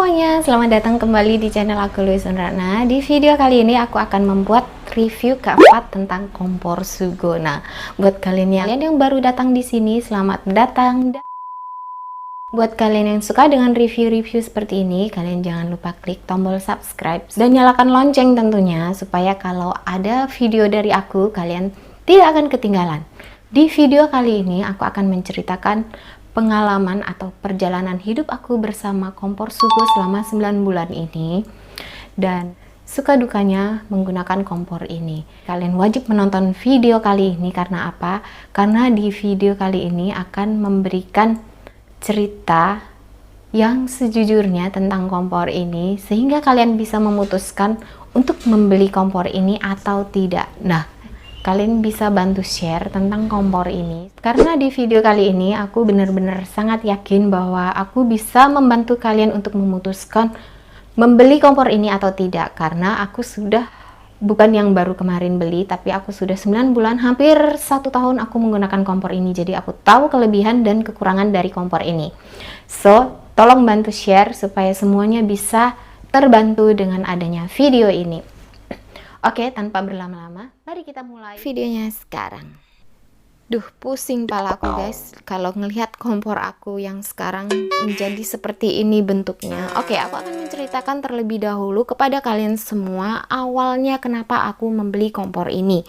semuanya, selamat datang kembali di channel aku Luis Unrana. Di video kali ini aku akan membuat review keempat tentang kompor Sugo. Nah, buat kalian yang baru datang di sini, selamat datang. Buat kalian yang suka dengan review-review seperti ini, kalian jangan lupa klik tombol subscribe dan nyalakan lonceng tentunya, supaya kalau ada video dari aku, kalian tidak akan ketinggalan. Di video kali ini aku akan menceritakan pengalaman atau perjalanan hidup aku bersama kompor Sugo selama 9 bulan ini dan suka dukanya menggunakan kompor ini. Kalian wajib menonton video kali ini karena apa? Karena di video kali ini akan memberikan cerita yang sejujurnya tentang kompor ini sehingga kalian bisa memutuskan untuk membeli kompor ini atau tidak. Nah, kalian bisa bantu share tentang kompor ini karena di video kali ini aku benar-benar sangat yakin bahwa aku bisa membantu kalian untuk memutuskan membeli kompor ini atau tidak, karena aku sudah bukan yang baru kemarin beli, tapi aku sudah 9 bulan, hampir 1 tahun aku menggunakan kompor ini, jadi aku tahu kelebihan dan kekurangan dari kompor ini. So, tolong bantu share supaya semuanya bisa terbantu dengan adanya video ini. Oke, tanpa berlama-lama, mari kita mulai videonya sekarang. Duh, pusing pala aku guys kalau ngelihat kompor aku yang sekarang menjadi seperti ini bentuknya. Oke, aku akan menceritakan terlebih dahulu kepada kalian semua awalnya kenapa aku membeli kompor ini.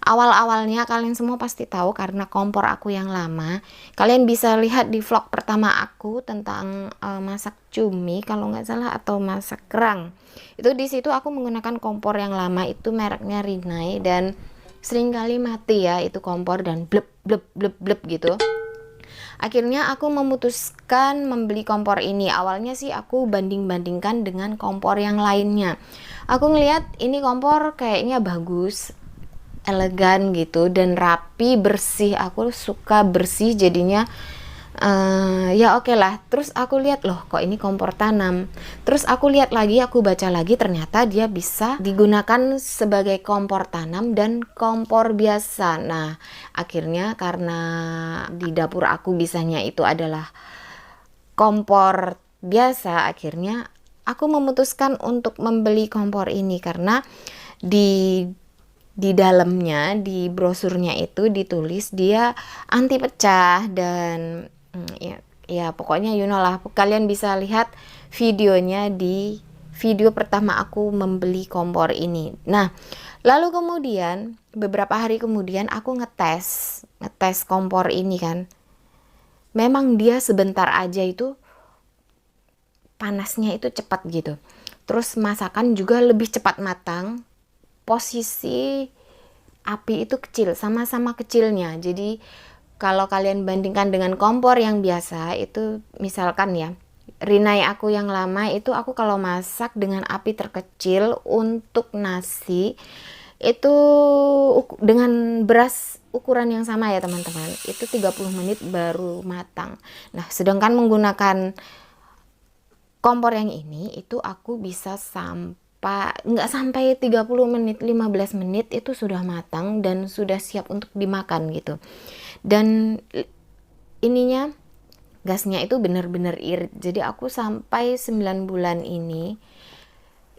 Awal-awalnya kalian semua pasti tahu karena kompor aku yang lama. Kalian bisa lihat di vlog pertama aku tentang masak cumi kalau nggak salah, atau masak kerang. Itu di situ aku menggunakan kompor yang lama, itu mereknya Rinnai, dan seringkali mati ya itu kompor dan blep blep blep blep gitu. Akhirnya aku memutuskan membeli kompor ini. Awalnya sih aku banding-bandingkan dengan kompor yang lainnya. Aku ngelihat ini kompor kayaknya bagus, elegan gitu dan rapi, bersih. Aku suka bersih jadinya ya oke lah. Terus aku lihat, loh kok ini kompor tanam. Terus aku lihat lagi, aku baca lagi, ternyata dia bisa digunakan sebagai kompor tanam dan kompor biasa. Nah, akhirnya karena di dapur aku bisanya itu adalah kompor biasa, akhirnya aku memutuskan untuk membeli kompor ini karena di dalamnya, di brosurnya itu ditulis dia anti pecah dan ya pokoknya you know lah, kalian bisa lihat videonya di video pertama aku membeli kompor ini. Nah, lalu kemudian beberapa hari kemudian aku ngetes kompor ini kan. Memang dia sebentar aja itu panasnya itu cepat gitu. Terus masakan juga lebih cepat matang. Posisi api itu kecil, sama-sama kecilnya. Jadi kalau kalian bandingkan dengan kompor yang biasa itu, misalkan ya Rinnai aku yang lama itu, aku kalau masak dengan api terkecil untuk nasi itu dengan beras ukuran yang sama ya teman-teman, itu 30 menit baru matang. Nah, sedangkan menggunakan kompor yang ini itu aku bisa nggak sampai 30 menit, 15 menit itu sudah matang dan sudah siap untuk dimakan gitu. Dan ininya, gasnya itu benar-benar irit. Jadi aku sampai 9 bulan ini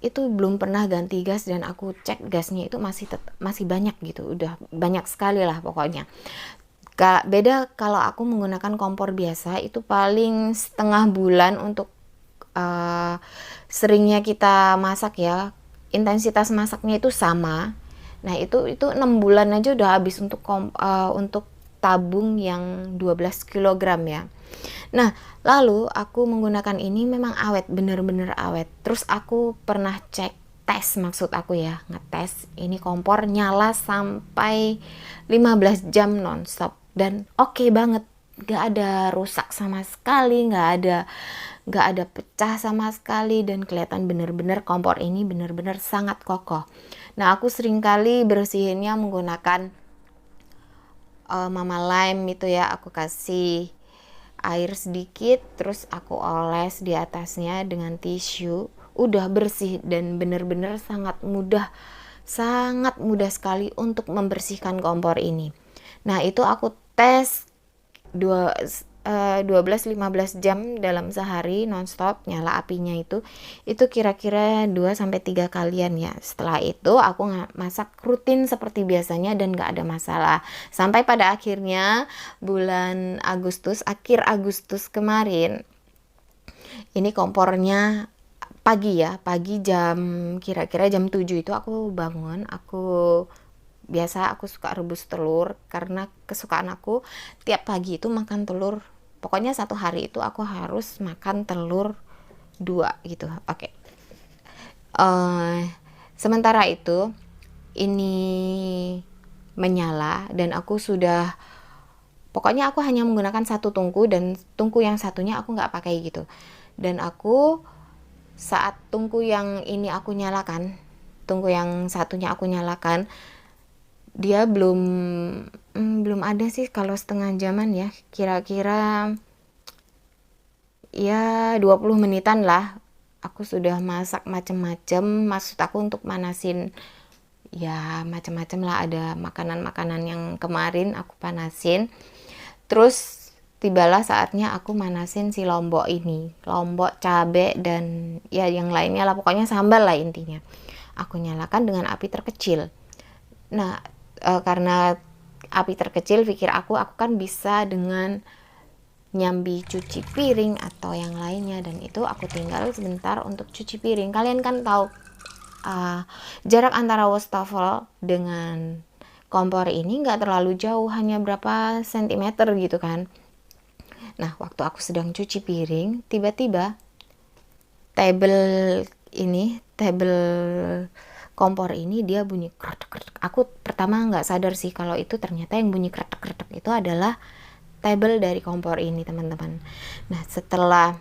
itu belum pernah ganti gas, dan aku cek gasnya itu masih banyak gitu. Udah banyak sekali lah pokoknya. Beda kalau aku menggunakan kompor biasa itu paling setengah bulan untuk seringnya kita masak ya, intensitas masaknya itu sama. Nah, itu 6 bulan aja udah habis untuk tabung yang 12 kg ya. Nah, lalu aku menggunakan ini memang awet, bener-bener awet. Terus aku pernah tes maksud aku ya, ngetes ini kompor nyala sampai 15 jam nonstop dan oke banget. Gak ada rusak sama sekali, gak ada pecah sama sekali, dan kelihatan bener-bener kompor ini bener-bener sangat kokoh. Nah, aku seringkali bersihinnya menggunakan Mama Lime itu ya, aku kasih air sedikit terus aku oles di atasnya dengan tisu, udah bersih dan bener-bener sangat mudah sekali untuk membersihkan kompor ini. Nah, itu aku tes 12-15 jam dalam sehari nonstop nyala apinya itu kira-kira 2-3 kalian ya. Setelah itu aku masak rutin seperti biasanya dan nggak ada masalah sampai pada akhirnya bulan Agustus, akhir Agustus kemarin, ini kompornya pagi ya, pagi jam kira-kira jam 7 itu aku bangun. Aku suka rebus telur karena kesukaan aku tiap pagi itu makan telur. Pokoknya satu hari itu aku harus makan telur 2 gitu. Oke. Sementara itu ini menyala dan pokoknya aku hanya menggunakan satu tungku dan tungku yang satunya aku nggak pakai gitu. Dan saat tungku yang ini aku nyalakan, tungku yang satunya aku nyalakan, dia belum ada sih kalau setengah jaman ya, kira-kira ya 20 menitan lah aku sudah masak macem-macem. Maksud aku untuk manasin ya macem-macem lah, ada makanan-makanan yang kemarin aku panasin. Terus tibalah saatnya aku manasin si lombok ini, lombok, cabe, dan ya yang lainnya lah, pokoknya sambal lah intinya. Aku nyalakan dengan api terkecil. Nah, karena api terkecil, pikir aku kan bisa dengan nyambi cuci piring atau yang lainnya, dan itu aku tinggal sebentar untuk cuci piring. Kalian kan tahu jarak antara wastafel dengan kompor ini nggak terlalu jauh, hanya berapa sentimeter gitu kan. Nah, waktu aku sedang cuci piring, tiba-tiba tabel kompor ini dia bunyi kretek-kretek. Aku pertama nggak sadar sih kalau itu ternyata yang bunyi kretek-kretek itu adalah tabel dari kompor ini, teman-teman. Nah, setelah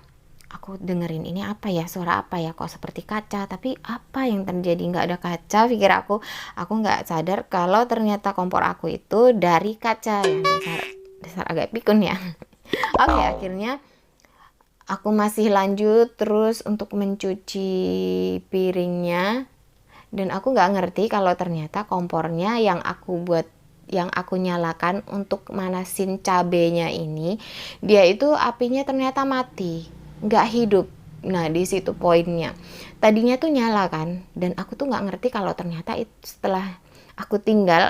aku dengerin, ini apa ya, suara apa ya, kok seperti kaca, tapi apa yang terjadi, nggak ada kaca, pikir aku nggak sadar kalau ternyata kompor aku itu dari kaca ya. Dasar agak pikun ya. Oke, akhirnya aku masih lanjut terus untuk mencuci piringnya. Dan aku nggak ngerti kalau ternyata kompornya yang aku nyalakan untuk manasin cabenya ini, dia itu apinya ternyata mati, nggak hidup. Nah, di situ poinnya. Tadinya tuh nyala kan, dan aku tuh nggak ngerti kalau ternyata setelah aku tinggal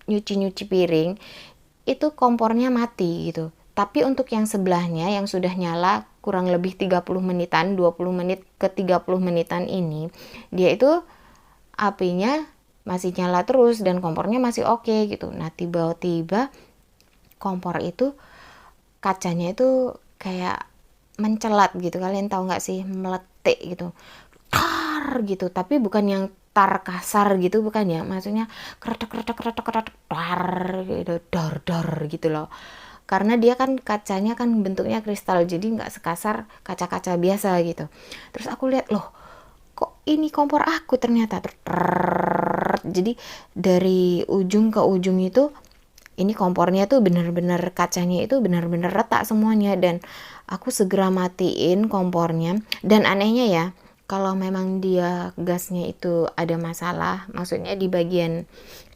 nyuci piring, itu kompornya mati gitu. Tapi untuk yang sebelahnya yang sudah nyala kurang lebih 30 menitan, 20 menit ke 30 menitan ini, dia itu apinya masih nyala terus dan kompornya masih oke gitu. Nah, tiba-tiba kompor itu kacanya itu kayak mencelat gitu. Kalian tahu nggak sih, meletik gitu, tar gitu. Tapi bukan yang tar kasar gitu, bukan ya. Maksudnya kretek tar gitu, dor gitu loh. Karena dia kan kacanya kan bentuknya kristal, jadi nggak sekasar kaca-kaca biasa gitu. Terus aku lihat, loh, kok ini kompor aku ternyata. Jadi dari ujung ke ujung itu ini kompornya tuh bener-bener, kacanya itu bener-bener retak semuanya. Dan aku segera matiin kompornya. Dan anehnya ya, kalau memang dia gasnya itu ada masalah, maksudnya di bagian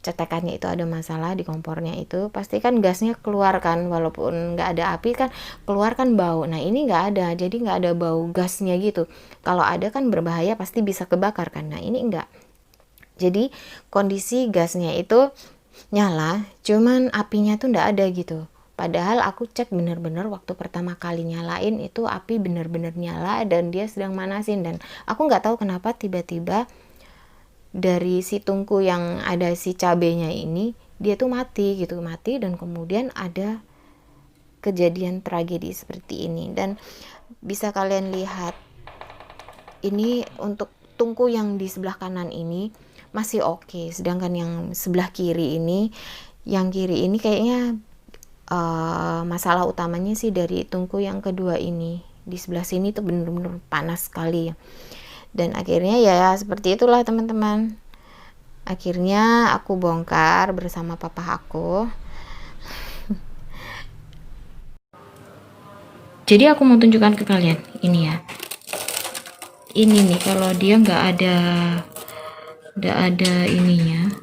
cetekannya itu ada masalah di kompornya itu, pasti kan gasnya keluar kan, walaupun nggak ada api kan keluar kan bau. Nah, ini nggak ada, jadi nggak ada bau gasnya gitu. Kalau ada kan berbahaya, pasti bisa kebakar kan. Nah, ini enggak. Jadi kondisi gasnya itu nyala, cuman apinya tuh nggak ada gitu. Padahal aku cek bener-bener waktu pertama kali nyalain itu api bener-bener nyala dan dia sedang manasin. Dan aku nggak tahu kenapa tiba-tiba dari si tungku yang ada si cabenya ini, dia tuh mati gitu, mati. Dan kemudian ada kejadian tragedi seperti ini. Dan bisa kalian lihat, ini untuk tungku yang di sebelah kanan ini masih oke, sedangkan yang sebelah kiri ini, kayaknya masalah utamanya sih dari tungku yang kedua ini. Di sebelah sini tuh bener-bener panas sekali. Dan akhirnya ya seperti itulah, teman-teman. Akhirnya aku bongkar bersama papa aku. Jadi aku mau tunjukkan ke kalian ini ya. Ini nih, kalau dia nggak ada ininya,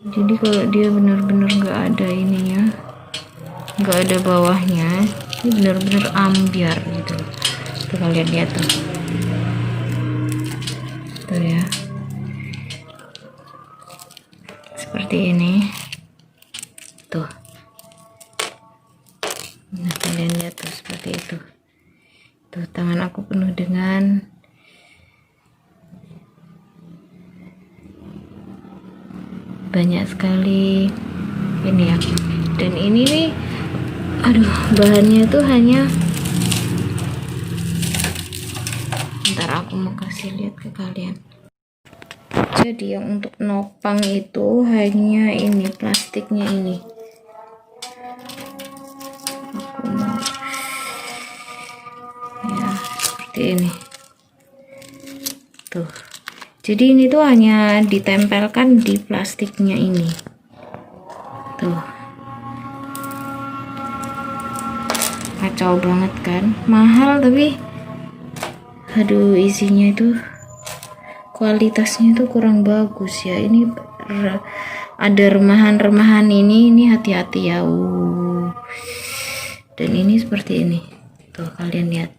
Jadi kalau dia benar-benar nggak ada ininya, nggak ada bawahnya, ini benar-benar ambiar gitu. Tuh kalian lihat tuh ya, seperti ini tuh. Nah kalian lihat tuh seperti itu tuh, tangan aku penuh dengan banyak sekali ini ya. Dan ini nih, aduh, bahannya tuh hanya, ntar aku mau kasih lihat ke kalian. Jadi yang untuk nopang itu hanya ini, plastiknya ini. Aku mau ya seperti ini tuh. Jadi ini tuh hanya ditempelkan di plastiknya ini tuh. Kacau banget kan, mahal tapi aduh, isinya itu kualitasnya itu kurang bagus ya. Ini ada remahan-remahan ini hati-hati ya. Dan ini seperti ini tuh, kalian lihat.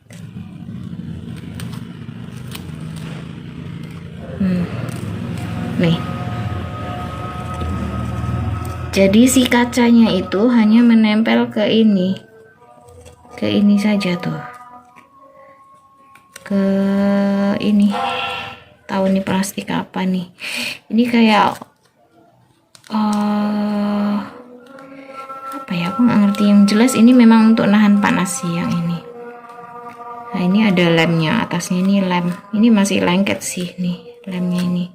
Nih, jadi si kacanya itu hanya menempel ke ini saja tuh, ke ini. Tahu nih plastik apa nih? Ini kayak apa ya, aku nggak ngerti. Yang jelas ini memang untuk nahan panas sih yang ini. Nah ini ada lemnya, atasnya ini lem. Ini masih lengket sih nih lemnya ini.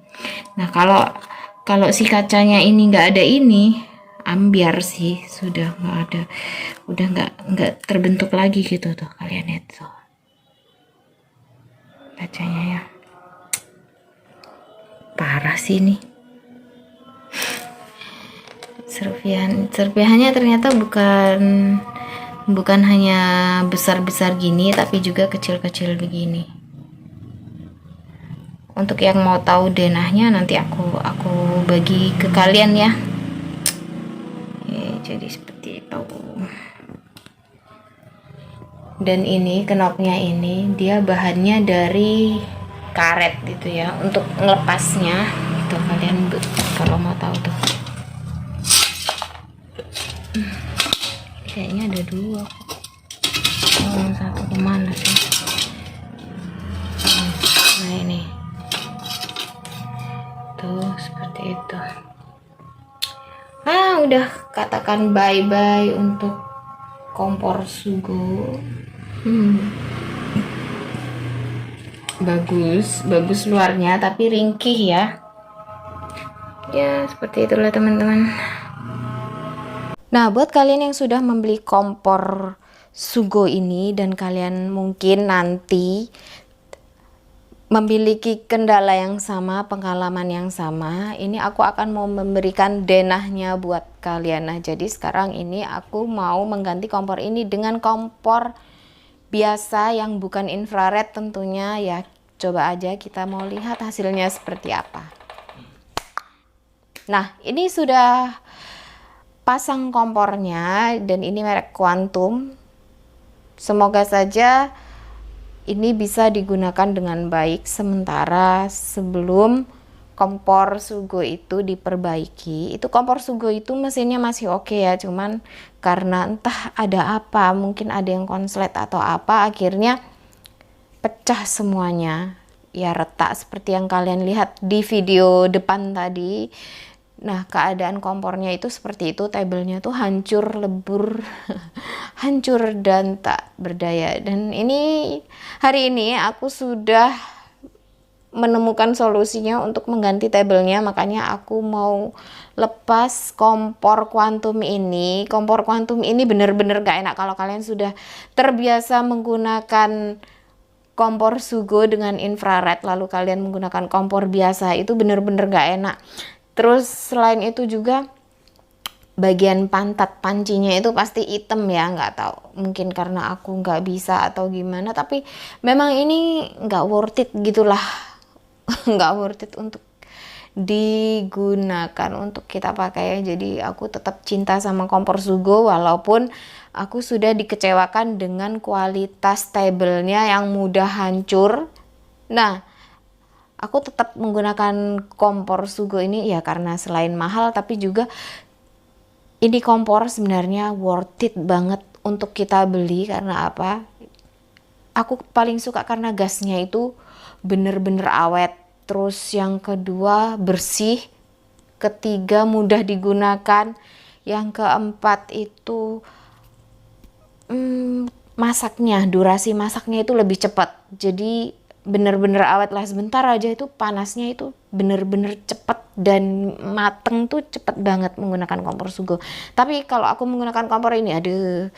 Nah kalau si kacanya ini nggak ada ini, ambiar sih, sudah nggak ada, udah nggak terbentuk lagi gitu tuh. Kalian lihat tuh kacanya ya, parah sih ini. Serpihannya ternyata bukan hanya besar-besar gini, tapi juga kecil-kecil begini. Untuk yang mau tahu denahnya nanti aku bagi ke kalian ya. Oke, jadi seperti itu. Dan ini knopnya ini dia bahannya dari karet gitu ya, untuk ngelepasnya itu. Kalian kalau mau tahu tuh, kayaknya ada dua. Yang satu kemana sih? Nah ini tuh seperti itu. Udah katakan bye bye untuk kompor Sugo. Bagus luarnya tapi ringkih ya. Ya seperti itulah teman-teman. Nah buat kalian yang sudah membeli kompor Sugo ini dan kalian mungkin nanti memiliki kendala yang sama, pengalaman yang sama, ini aku akan mau memberikan denahnya buat kalian. Nah jadi sekarang ini aku mau mengganti kompor ini dengan kompor biasa yang bukan infrared tentunya ya. Coba aja, kita mau lihat hasilnya seperti apa. Nah ini sudah pasang kompornya dan ini merek Quantum. Semoga saja ini bisa digunakan dengan baik sementara sebelum kompor Sugo itu diperbaiki. Itu kompor Sugo itu mesinnya masih oke ya, cuman karena entah ada apa, mungkin ada yang konslet atau apa, akhirnya pecah semuanya. Ya retak seperti yang kalian lihat di video depan tadi. Nah keadaan kompornya itu seperti itu, tabelnya tuh hancur lebur hancur dan tak berdaya. Dan ini hari ini aku sudah menemukan solusinya untuk mengganti tabelnya, makanya aku mau lepas kompor Quantum ini. Kompor Quantum ini bener-bener gak enak kalau kalian sudah terbiasa menggunakan kompor Sugo dengan infrared lalu kalian menggunakan kompor biasa, itu bener-bener gak enak. Terus selain itu juga bagian pantat pancinya itu pasti hitam ya, nggak tahu mungkin karena aku nggak bisa atau gimana, tapi memang ini nggak worth it gitulah nggak worth it untuk digunakan untuk kita pakai ya. Jadi aku tetap cinta sama kompor Sugo walaupun aku sudah dikecewakan dengan kualitas tabelnya yang mudah hancur. Nah, aku tetap menggunakan kompor Sugo ini ya karena selain mahal tapi juga ini kompor sebenarnya worth it banget untuk kita beli. Karena apa? Aku paling suka karena gasnya itu bener-bener awet. Terus yang kedua bersih. Ketiga mudah digunakan. Yang keempat itu masaknya, durasi masaknya itu lebih cepat. Jadi bener-bener awet lah, sebentar aja itu panasnya itu bener-bener cepet dan mateng tuh cepet banget menggunakan kompor Sugo. Tapi kalau aku menggunakan kompor ini aduh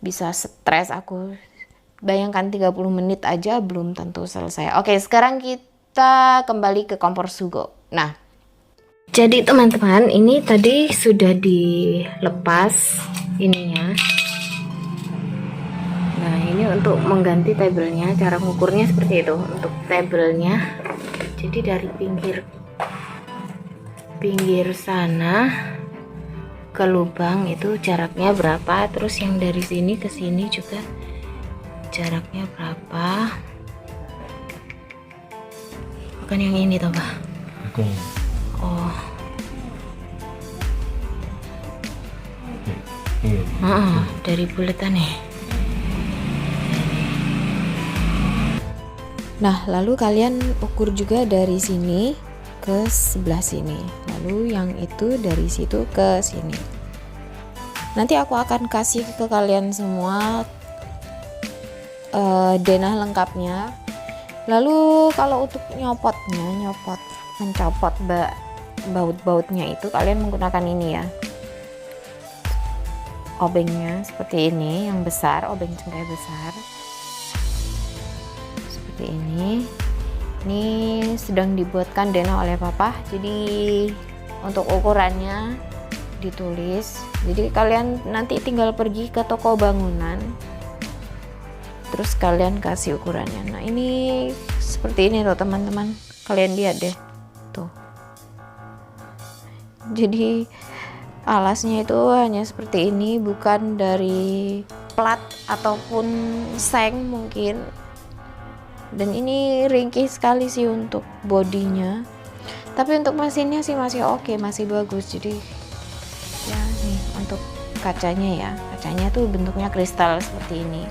bisa stres aku. Bayangkan 30 menit aja belum tentu selesai. Oke, sekarang kita kembali ke kompor Sugo. Nah, jadi teman-teman ini tadi sudah dilepas ininya. Nah, ini untuk mengganti tabelnya, cara mengukurnya seperti itu. Untuk tabelnya, jadi dari pinggir sana ke lubang itu jaraknya berapa, terus yang dari sini ke sini juga jaraknya berapa. Bukan yang ini toh, Pak? Oh. Dari buletan nih. Nah, lalu kalian ukur juga dari sini ke sebelah sini. Lalu yang itu dari situ ke sini. Nanti aku akan kasih ke kalian semua denah lengkapnya. Lalu kalau untuk mencopot baut-bautnya itu kalian menggunakan ini ya. Obengnya seperti ini, yang besar, obeng cengkeh besar. Ini sedang dibuatkan denah oleh papa, jadi untuk ukurannya ditulis. Jadi kalian nanti tinggal pergi ke toko bangunan terus kalian kasih ukurannya. Nah, ini seperti ini loh teman-teman, kalian lihat deh tuh. Jadi alasnya itu hanya seperti ini, bukan dari plat ataupun seng mungkin. Dan ini ringkih sekali sih untuk bodinya, tapi untuk mesinnya sih masih oke, masih bagus. Jadi ya nih untuk kacanya tuh bentuknya kristal seperti ini.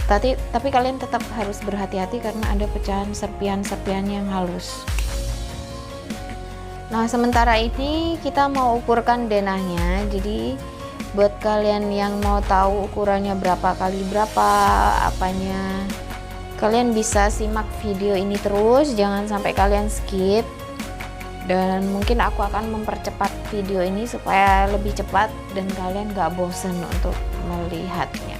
Tapi kalian tetap harus berhati-hati karena ada pecahan serpian yang halus. Nah, sementara ini kita mau ukurkan denahnya. Jadi buat kalian yang mau tahu ukurannya berapa kali berapa apanya, kalian bisa simak video ini terus, jangan sampai kalian skip. Dan mungkin aku akan mempercepat video ini supaya lebih cepat dan kalian gak bosan untuk melihatnya.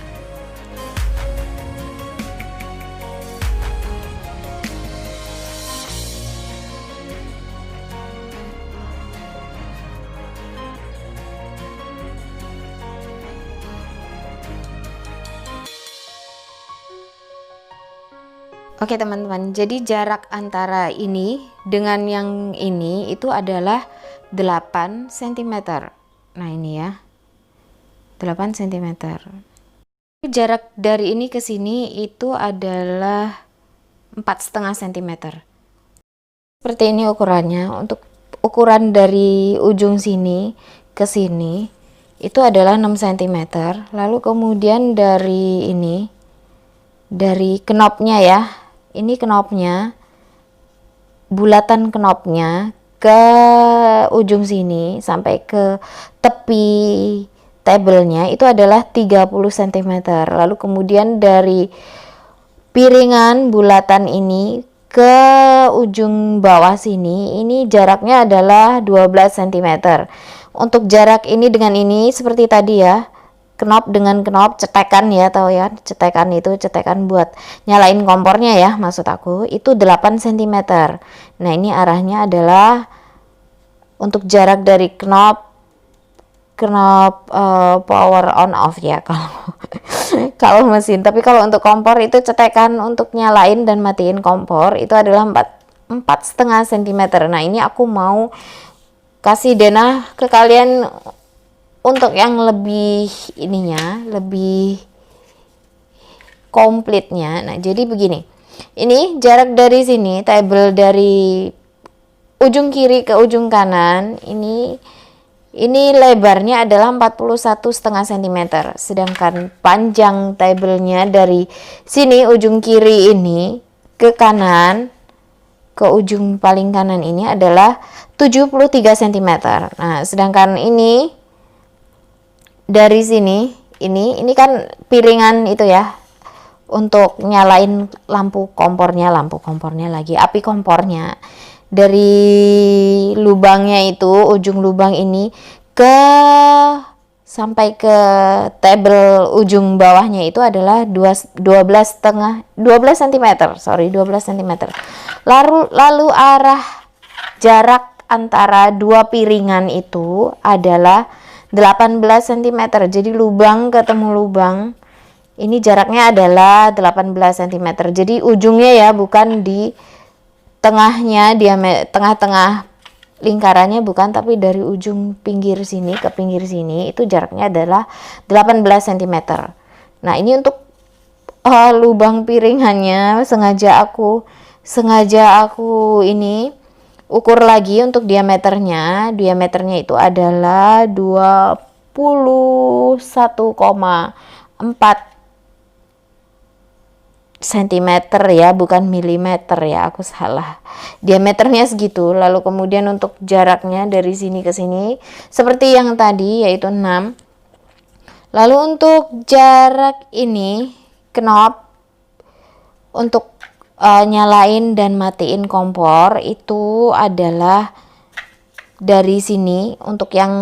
Oke teman-teman, jadi jarak antara ini dengan yang ini itu adalah 8 cm. Nah ini ya, 8 cm. Jarak dari ini ke sini itu adalah 4,5 cm. Seperti ini ukurannya. Untuk ukuran dari ujung sini ke sini itu adalah 6 cm. Lalu kemudian dari ini, dari knopnya ya, ini knopnya, bulatan knopnya ke ujung sini sampai ke tepi tabelnya itu adalah 30 cm. Lalu kemudian dari piringan bulatan ini ke ujung bawah sini, ini jaraknya adalah 12 cm. Untuk jarak ini dengan ini seperti tadi ya, knop dengan knop, cetekan ya, tahu ya, cetekan itu cetekan buat nyalain kompornya ya, maksud aku itu 8 cm. Nah ini arahnya adalah untuk jarak dari knop power on off ya kalau mesin. Tapi kalau untuk kompor itu cetekan untuk nyalain dan matiin kompor itu adalah 4,5 cm. Nah, ini aku mau kasih denah ke kalian untuk yang lebih ininya, lebih komplitnya. Nah, jadi begini. Ini jarak dari sini, tabel dari ujung kiri ke ujung kanan, ini lebarnya adalah 41,5 cm. Sedangkan panjang tabelnya dari sini ujung kiri ini ke kanan, ke ujung paling kanan ini adalah 73 cm. Nah, sedangkan ini dari sini, ini kan piringan itu ya, untuk nyalain lampu kompornya lagi, api kompornya. Dari lubangnya itu, ujung lubang ini sampai ke tabel ujung bawahnya itu adalah 12 cm. Lalu arah jarak antara dua piringan itu adalah 18 cm. Jadi lubang ketemu lubang ini jaraknya adalah 18 cm. Jadi ujungnya ya, bukan di tengahnya, tengah-tengah lingkarannya bukan, tapi dari ujung pinggir sini ke pinggir sini itu jaraknya adalah 18 cm. Nah, ini untuk lubang piringannya sengaja aku ini ukur lagi untuk diameternya. Diameternya itu adalah 21,4 cm ya, bukan milimeter ya, aku salah. Diameternya segitu. Lalu kemudian untuk jaraknya dari sini ke sini seperti yang tadi, yaitu 6. Lalu untuk jarak ini, knob untuk nyalain dan matiin kompor itu adalah dari sini. Untuk yang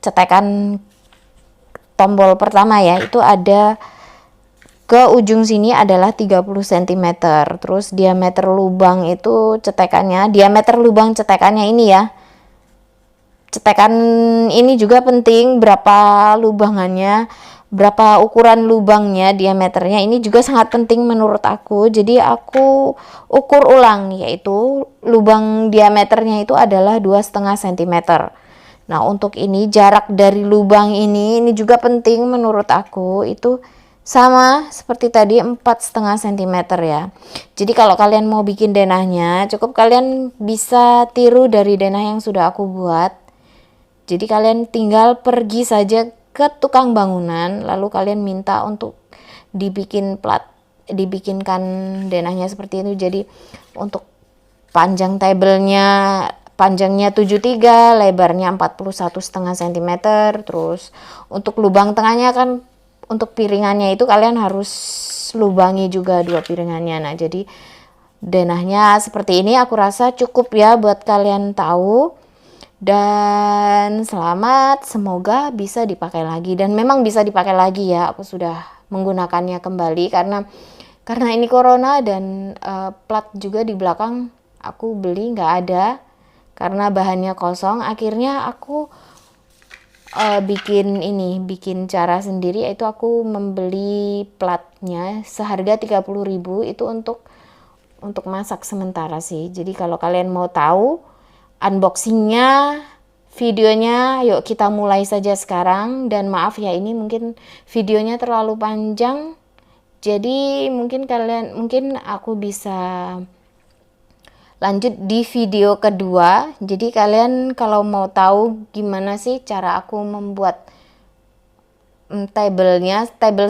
cetekan tombol pertama ya, itu ada ke ujung sini adalah 30 cm. Terus diameter lubang itu diameter lubang cetekannya ini ya. Cetekan ini juga penting, berapa lubangannya, berapa ukuran lubangnya, diameternya ini juga sangat penting menurut aku. Jadi aku ukur ulang, yaitu lubang diameternya itu adalah 2,5 cm. Nah, untuk ini jarak dari lubang ini juga penting menurut aku, itu sama seperti tadi 4,5 cm ya. Jadi kalau kalian mau bikin denahnya, cukup kalian bisa tiru dari denah yang sudah aku buat. Jadi kalian tinggal pergi saja ke tukang bangunan, lalu kalian minta untuk dibikinkan denahnya seperti itu. Jadi untuk panjang tabelnya, panjangnya 73, lebarnya 41,5 cm. Terus untuk lubang tengahnya kan, untuk piringannya itu kalian harus lubangi juga dua piringannya. Nah, jadi denahnya seperti ini aku rasa cukup ya buat kalian tahu. Dan selamat, semoga bisa dipakai lagi. Dan memang bisa dipakai lagi ya, aku sudah menggunakannya kembali karena ini corona. Dan plat juga di belakang aku beli nggak ada karena bahannya kosong. Akhirnya aku bikin cara sendiri, yaitu aku membeli platnya seharga 30.000 itu untuk masak sementara sih. Jadi kalau kalian mau tahu unboxingnya, videonya, yuk kita mulai saja sekarang. Dan maaf ya, ini mungkin videonya terlalu panjang, jadi mungkin aku bisa lanjut di video kedua. Jadi kalian kalau mau tahu gimana sih cara aku membuat tabel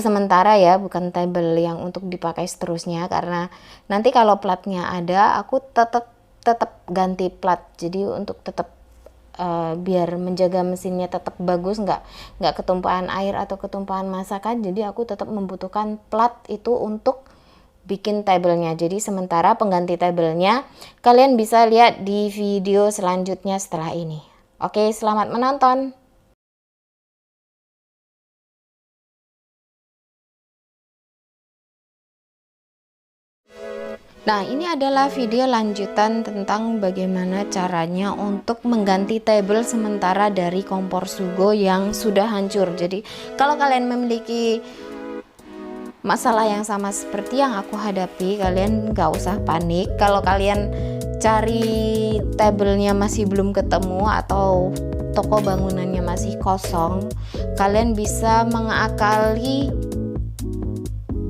sementara ya, bukan tabel yang untuk dipakai seterusnya, karena nanti kalau platnya ada, aku tetap ganti plat. Jadi untuk tetap biar menjaga mesinnya tetap bagus, nggak ketumpahan air atau ketumpahan masakan, jadi aku tetap membutuhkan plat itu untuk bikin tabelnya. Jadi sementara pengganti tabelnya kalian bisa lihat di video selanjutnya setelah ini. Oke, selamat menonton. Nah, ini adalah video lanjutan tentang bagaimana caranya untuk mengganti tabel sementara dari kompor Sugo yang sudah hancur. Jadi kalau kalian memiliki masalah yang sama seperti yang aku hadapi, kalian nggak usah panik. Kalau kalian cari tabelnya masih belum ketemu atau toko bangunannya masih kosong, kalian bisa mengakali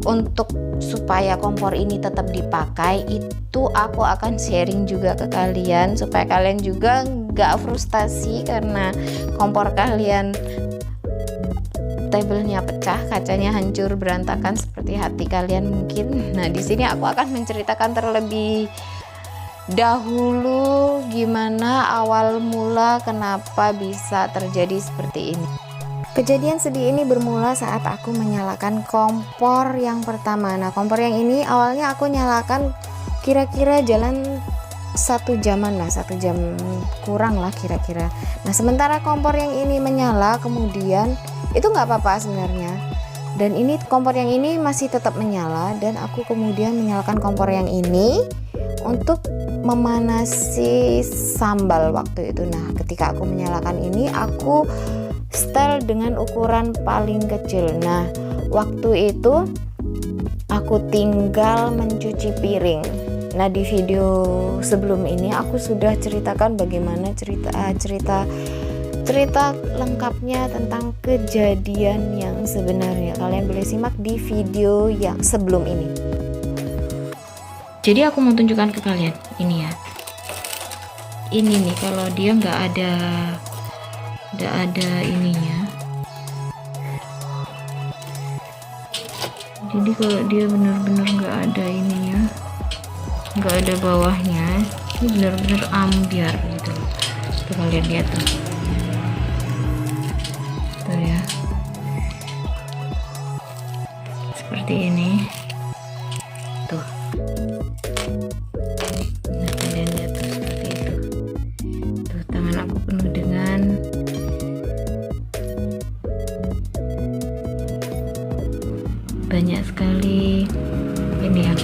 untuk supaya kompor ini tetap dipakai. Itu aku akan sharing juga ke kalian supaya kalian juga nggak frustasi karena kompor kalian tabelnya pecah, kacanya hancur berantakan seperti hati kalian mungkin. Nah, di sini aku akan menceritakan terlebih dahulu gimana awal mula kenapa bisa terjadi seperti ini. Kejadian sedih ini bermula saat aku menyalakan kompor yang pertama. Nah, kompor yang ini awalnya aku nyalakan kira-kira jalan 1 jaman lah, 1 jam kurang lah kira-kira. Nah, sementara kompor yang ini menyala, kemudian itu nggak apa-apa sebenarnya, dan ini kompor yang ini masih tetap menyala, dan aku kemudian menyalakan kompor yang ini untuk memanasi sambal waktu itu. Nah, ketika aku menyalakan ini, aku setel dengan ukuran paling kecil. Nah, waktu itu aku tinggal mencuci piring. Nah, di video sebelum ini aku sudah ceritakan bagaimana cerita lengkapnya tentang kejadian yang sebenarnya. Kalian boleh simak di video yang sebelum ini. Jadi aku mau tunjukkan ke kalian ini ya. Ini nih, kalau dia nggak ada ininya. Jadi kalau dia benar-benar nggak ada ininya, nggak ada bawahnya, ini benar-benar ambiar gitu. Tuh kalian lihat tuh. Ya, seperti ini tuh. Nah, kalian lihat tuh, seperti itu tuh, tangan aku penuh dengan banyak sekali ini ya.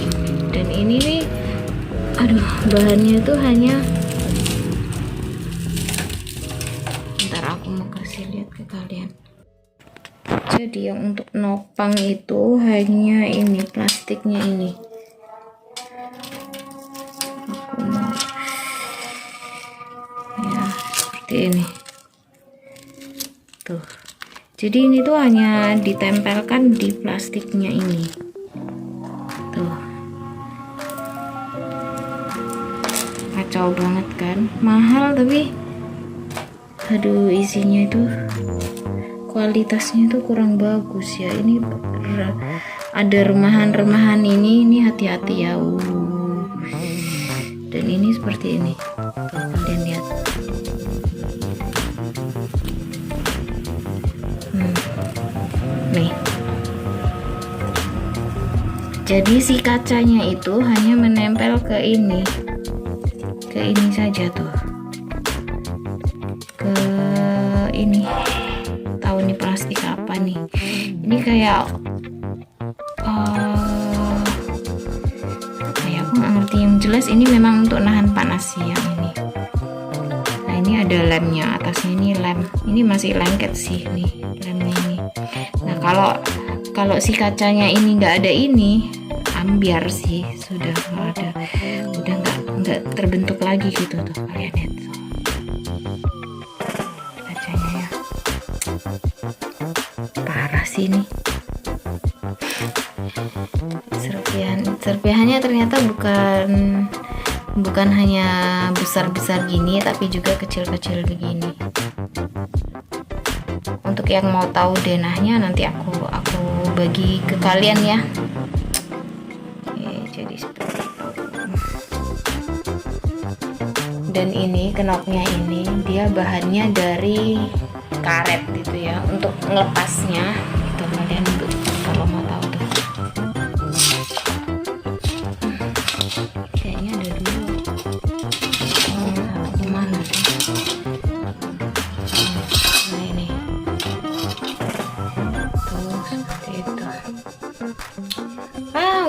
Dan ini nih, aduh, bahannya itu hanya, ntar aku mau kasih lihat ke kalian. Jadi yang untuk nopang itu hanya ini, plastiknya ini. Aku mau, ya seperti ini tuh. Jadi ini tuh hanya ditempelkan di plastiknya ini tuh. Kacau banget kan, mahal tapi aduh, isinya itu kualitasnya itu kurang bagus ya. Ini ada remahan-remahan ini hati-hati ya. Dan ini seperti ini tuh, kalian lihat. Nih, jadi si kacanya itu hanya menempel ke ini saja tuh, ke ini. Tahu nih plastik apa nih? Ini kayak kayak aku nggak ngerti. Yang jelas ini memang untuk nahan panas sih yang ini. Nah, ini ada lemnya, atasnya ini lem. Ini masih lengket sih nih lemnya ini. Nah, kalau si kacanya ini nggak ada ini, ambiar sih, sudah nggak ada, udah nggak terbentuk lagi gitu tuh, kalian lihat tuh. Parah sih ini. Serpihannya ternyata bukan hanya besar-besar gini, tapi juga kecil-kecil begini. Untuk yang mau tahu denahnya nanti aku bagi ke kalian ya. Oke, jadi seperti itu. Dan ini kenopnya ini dia bahannya dari karet gitu ya, untuk melepasnya itu. Kalian kalau mau tahu tuh, kayaknya ada dua. Kemana sih? Nah, ini tuh seperti itu.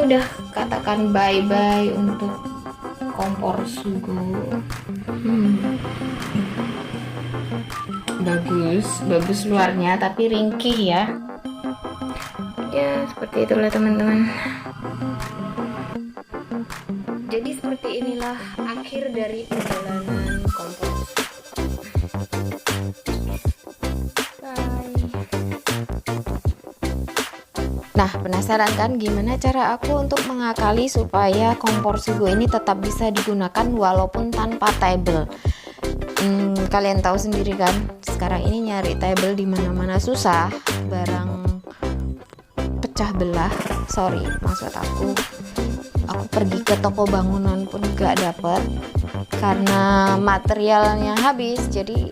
Udah katakan bye bye untuk kompor Sugo. Bagus luarnya tapi ringkih ya. Ya seperti itulah teman-teman. Jadi seperti inilah akhir dari perjalanan kompor. Bye. Nah, penasaran kan gimana cara aku untuk mengakali supaya kompor Sugo ini tetap bisa digunakan walaupun tanpa table? Kalian tahu sendiri kan, sekarang ini nyari table di mana-mana susah, barang pecah belah. Sorry, maksud aku pergi ke toko bangunan pun gak dapet karena materialnya habis. Jadi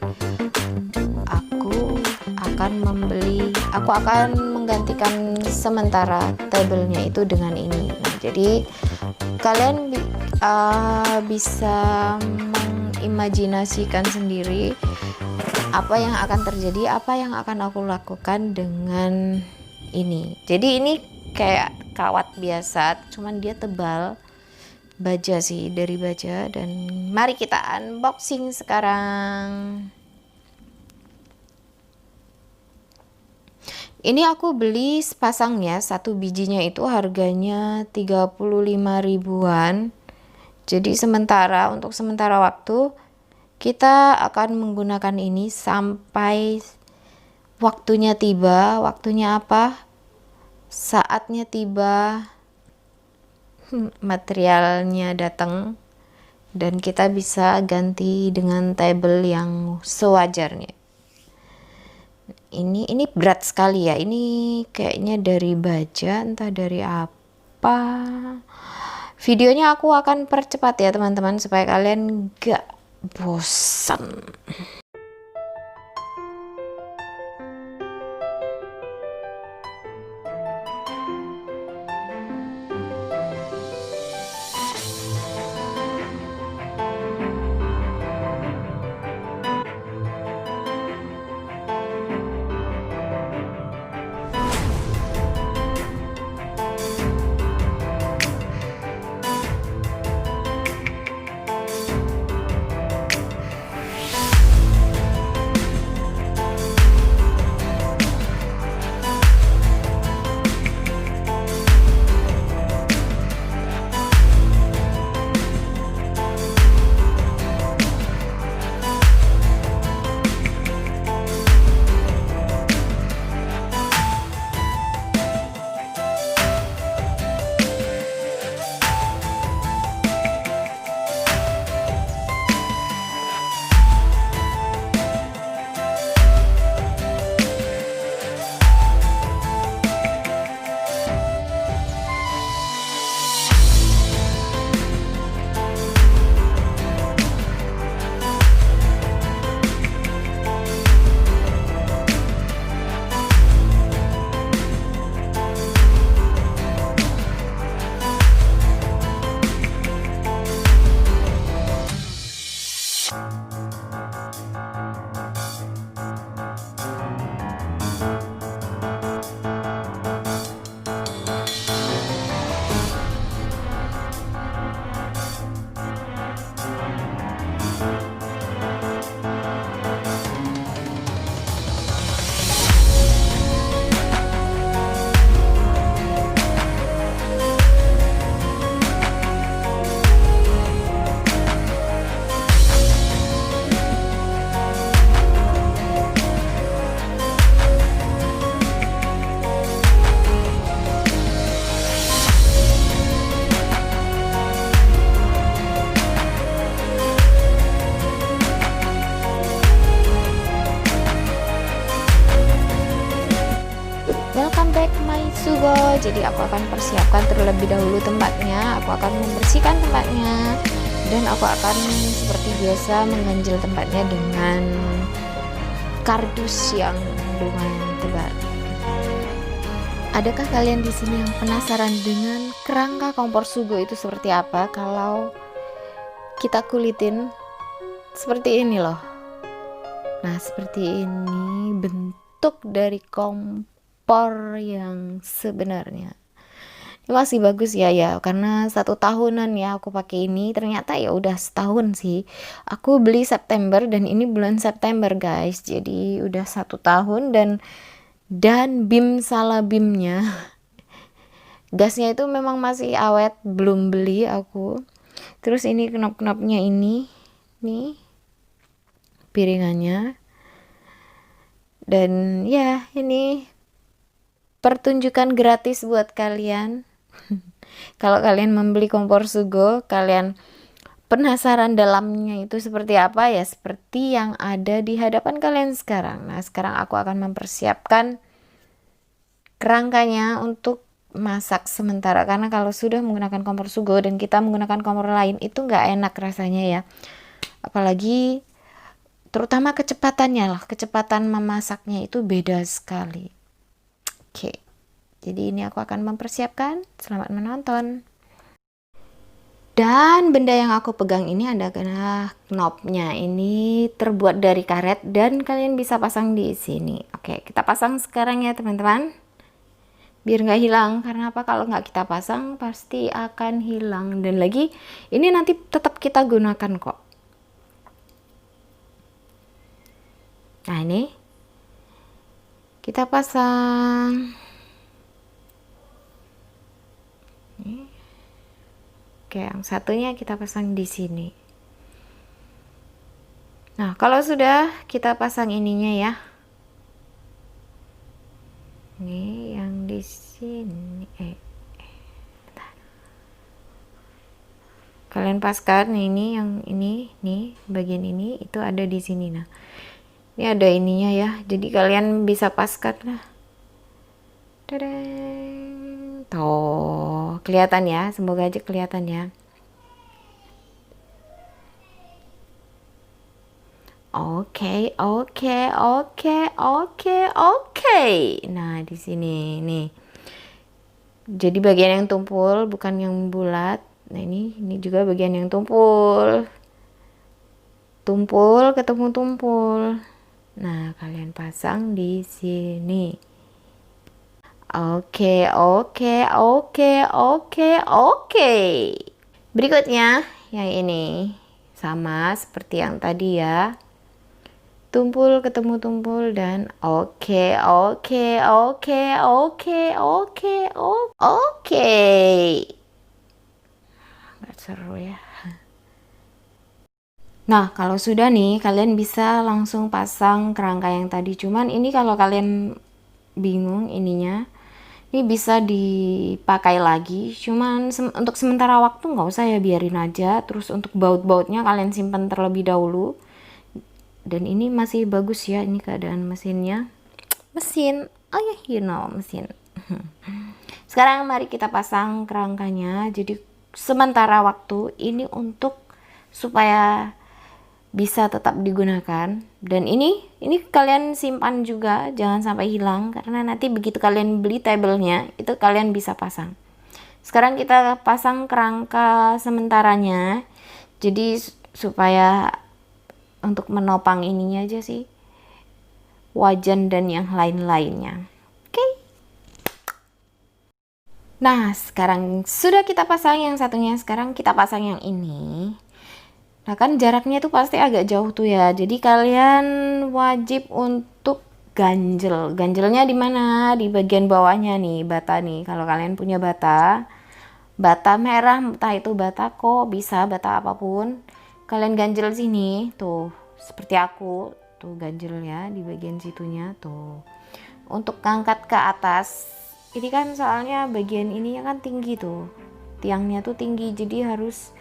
aku akan menggantikan sementara tablenya itu dengan ini. Nah, jadi kalian bisa mengimajinasikan sendiri apa yang akan terjadi, apa yang akan aku lakukan dengan ini. Jadi ini kayak kawat biasa, cuman dia tebal, baja sih, dari baja. Dan mari kita unboxing sekarang. Ini aku beli sepasangnya, satu bijinya itu harganya 35 ribuan. Jadi untuk sementara waktu kita akan menggunakan ini sampai waktunya tiba. Waktunya apa? Saatnya tiba, materialnya datang, dan kita bisa ganti dengan table yang sewajarnya. Ini berat sekali ya, ini kayaknya dari baja, entah dari apa. Videonya aku akan percepat ya teman-teman, supaya kalian gak bosan. Welcome back my Sugo. Jadi aku akan persiapkan terlebih dahulu tempatnya. Aku akan membersihkan tempatnya, dan aku akan seperti biasa mengganjil tempatnya dengan kardus yang lumayan tebal. Adakah kalian di sini yang penasaran dengan kerangka kompor Sugo itu seperti apa? Kalau kita kulitin seperti ini loh. Nah, seperti ini bentuk dari kompor yang sebenarnya. Ini masih bagus ya, karena 1 tahunan ya aku pakai ini. Ternyata ya udah setahun sih. Aku beli September dan ini bulan September guys. Jadi udah 1 tahun, dan bim salah bimnya. Gasnya itu memang masih awet, belum beli aku. Terus ini knop-knopnya ini nih piringannya. Dan ya, ini pertunjukan gratis buat kalian. Kalau kalian membeli kompor Sugo, kalian penasaran dalamnya itu seperti apa ya, seperti yang ada di hadapan kalian sekarang. Nah, sekarang aku akan mempersiapkan kerangkanya untuk masak sementara, karena kalau sudah menggunakan kompor Sugo dan kita menggunakan kompor lain itu nggak enak rasanya ya, apalagi terutama kecepatannya lah, kecepatan memasaknya itu beda sekali. Oke, jadi ini aku akan mempersiapkan. Selamat menonton. Dan benda yang aku pegang ini adalah knopnya. Ini terbuat dari karet dan kalian bisa pasang di sini. Oke, kita pasang sekarang ya teman-teman. Biar nggak hilang, karena apa, kalau nggak kita pasang pasti akan hilang. Dan lagi ini nanti tetap kita gunakan kok. Nah, ini kita pasang. Oke, yang satunya kita pasang di sini. Nah, kalau sudah kita pasang ininya ya. Ini yang di sini. Bentar. Kalian paskan ini, yang ini nih, bagian ini itu ada di sini. Nah, ini ada ininya ya, jadi kalian bisa paskan lah. Tuh, kelihatan ya, semoga aja kelihatan ya. Oke. Nah, di sini nih. Jadi bagian yang tumpul, bukan yang bulat. Nah, ini juga bagian yang tumpul. Tumpul ketemu tumpul. Nah, kalian pasang di sini. Oke. Berikutnya yang ini sama seperti yang tadi ya. Tumpul ketemu tumpul dan oke. Nggak seru ya. Nah, kalau sudah nih, kalian bisa langsung pasang kerangka yang tadi. Cuman ini kalau kalian bingung ininya, ini bisa dipakai lagi. Cuman untuk sementara waktu nggak usah ya, biarin aja. Terus untuk baut-bautnya kalian simpan terlebih dahulu. Dan ini masih bagus ya, ini keadaan mesinnya. Mesin, oh ya, you know, mesin. Sekarang mari kita pasang kerangkanya. Jadi sementara waktu ini untuk supaya bisa tetap digunakan. Dan ini kalian simpan juga, jangan sampai hilang, karena nanti begitu kalian beli tabelnya itu kalian bisa pasang. Sekarang kita pasang kerangka sementaranya, jadi supaya untuk menopang ininya aja sih, wajan dan yang lain-lainnya. Oke. Nah, sekarang sudah kita pasang yang satunya, sekarang kita pasang yang ini. Nah, kan jaraknya itu pasti agak jauh tuh ya. Jadi kalian wajib untuk ganjel. Ganjelnya di mana? Di bagian bawahnya nih, bata nih. Kalau kalian punya bata merah, entah itu batako, bisa bata apapun. Kalian ganjel sini, tuh. Seperti aku, tuh ganjel ya di bagian situnya tuh. Untuk ngangkat ke atas. Ini kan soalnya bagian ininya kan tinggi tuh. Tiangnya tuh tinggi, jadi harus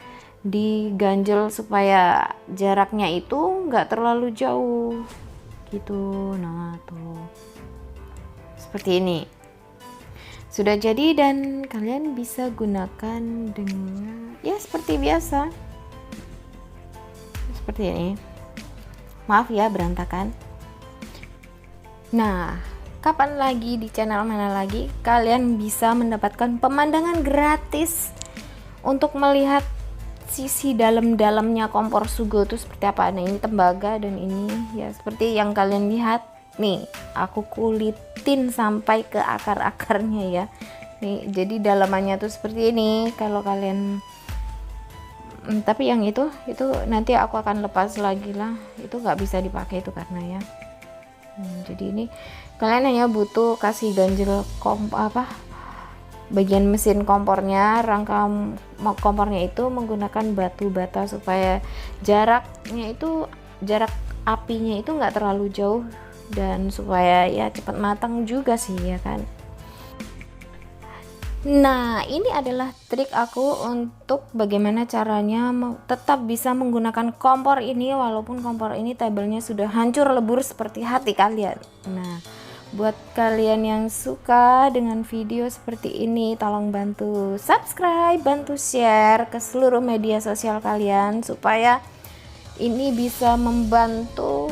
diganjel supaya jaraknya itu nggak terlalu jauh gitu. Nah, tuh seperti ini sudah jadi dan kalian bisa gunakan dengan ya seperti biasa, seperti ini. Maaf ya berantakan. Nah, kapan lagi di channel mana lagi kalian bisa mendapatkan pemandangan gratis untuk melihat sisi dalam-dalamnya kompor Sugo itu seperti apa. Nah, ini tembaga dan ini ya seperti yang kalian lihat nih, aku kulitin sampai ke akar-akarnya ya nih. Jadi dalamannya tuh seperti ini. Kalau kalian tapi yang itu nanti aku akan lepas lagi lah, itu nggak bisa dipakai itu karena ya jadi ini kalian hanya butuh kasih ganjel bagian mesin kompornya, rangka kompornya itu menggunakan batu bata supaya jarak apinya itu nggak terlalu jauh dan supaya ya cepat matang juga sih ya kan. Nah, ini adalah trik aku untuk bagaimana caranya tetap bisa menggunakan kompor ini walaupun kompor ini tabelnya sudah hancur lebur seperti hati kalian. Nah, buat kalian yang suka dengan video seperti ini, tolong bantu subscribe, bantu share ke seluruh media sosial kalian supaya ini bisa membantu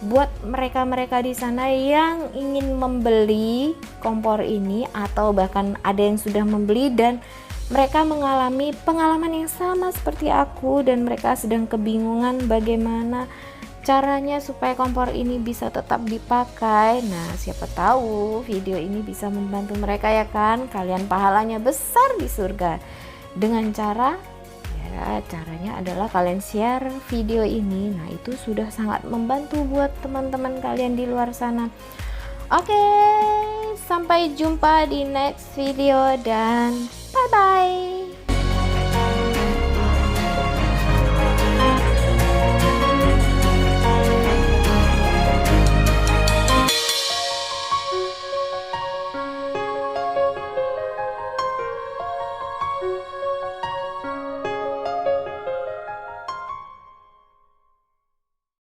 buat mereka-mereka di sana yang ingin membeli kompor ini atau bahkan ada yang sudah membeli dan mereka mengalami pengalaman yang sama seperti aku dan mereka sedang kebingungan bagaimana caranya supaya kompor ini bisa tetap dipakai. Nah, siapa tahu video ini bisa membantu mereka ya kan. Kalian pahalanya besar di surga dengan caranya adalah kalian share video ini. Nah, itu sudah sangat membantu buat teman-teman kalian di luar sana. Oke, sampai jumpa di next video dan bye bye.